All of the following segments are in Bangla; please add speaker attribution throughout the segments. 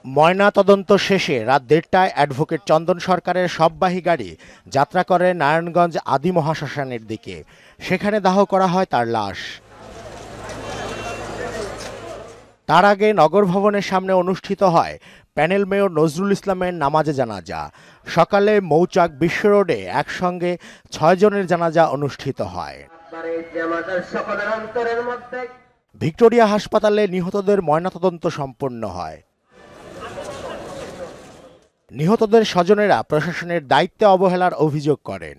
Speaker 1: ময়না তদন্ত শেষে রাত ১:৩০টায় অ্যাডভোকেট চন্দন সরকারের শববাহী গাড়ি যাত্রা করে নারায়ণগঞ্জ আদি মহাশ্মশানের দিকে। সেখানে দাহ করা হয় তার লাশ। তার আগে নগর ভবনের সামনে অনুষ্ঠিত হয় প্যানেল মেয়র নজরুল ইসলামের নামাজে জানাজা। সকালে মৌচাক বিশ্ব রোডে একসঙ্গে ৬ জনের জানাজা অনুষ্ঠিত হয়। ভিক্টোরিয়া হাসপাতালে নিহতদের ময়নাতদন্ত সম্পন্ন হয়। নিহতদের স্বজনেরা প্রশাসনের দায়িত্বে অবহেলার অভিযোগ করেন।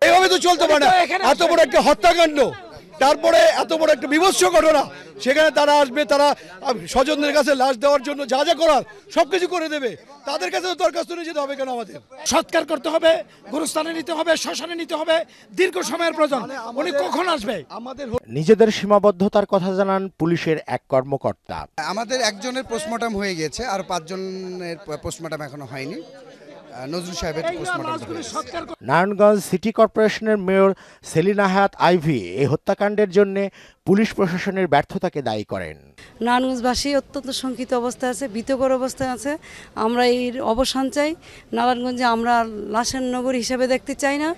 Speaker 2: এইভাবে তো চলতে পারে না। এত বড় একটা হত্যাকাণ্ড, তারপরে এত বড় একটা বিভৎস ঘটনা, সেখানে তারা আসবে, তারা স্বজনদের কাছে লাশ দেওয়ার জন্য যা যা করার সবকিছু করে দেবে। তাদের কাছে দরখাস্ত নিয়ে যেতে হবে কেন? আমাদের
Speaker 3: সৎকার করতে হবে, গুরুস্থানে নিতে হবে, শ্মশানে নিতে হবে, দীর্ঘ সময়ের প্রয়োজন। উনি কখন আসবে?
Speaker 2: আমাদের
Speaker 1: নিজেদের সীমাবদ্ধতার কথা জানান পুলিশের এক কর্মকর্তা।
Speaker 4: আমাদের একজনের পোস্টমর্টম হয়ে গেছে, আর ৫ জনের পোস্টমর্টম এখনো হয়নি। নজরুল সাহেবের পোস্টমর্টম।
Speaker 1: নারায়ণগঞ্জ সিটি কর্পোরেশনের মেয়র সেলিনা হায়াত আইভি এই হত্যাকাণ্ডের জন্য পুলিশ প্রশাসনের ব্যর্থতাকে দায়ী করেন।
Speaker 5: নারায়ণগঞ্জবাসী অত্যন্ত শঙ্কিত অবস্থায় আছে, ভীতকর অবস্থায় আছে। আমরা এর অবসান চাই। নারায়ণগঞ্জে আমরা লাশের নগর হিসেবে দেখতে চাই না।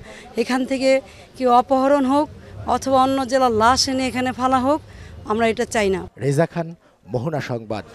Speaker 5: এখান থেকে কেউ অপহরণ হোক অথবা অন্য জেলার লাশ এনে এখানে ফেলা হোক, আমরা এটা চাই না।
Speaker 1: রেজা খান, মোহনা সংবাদ।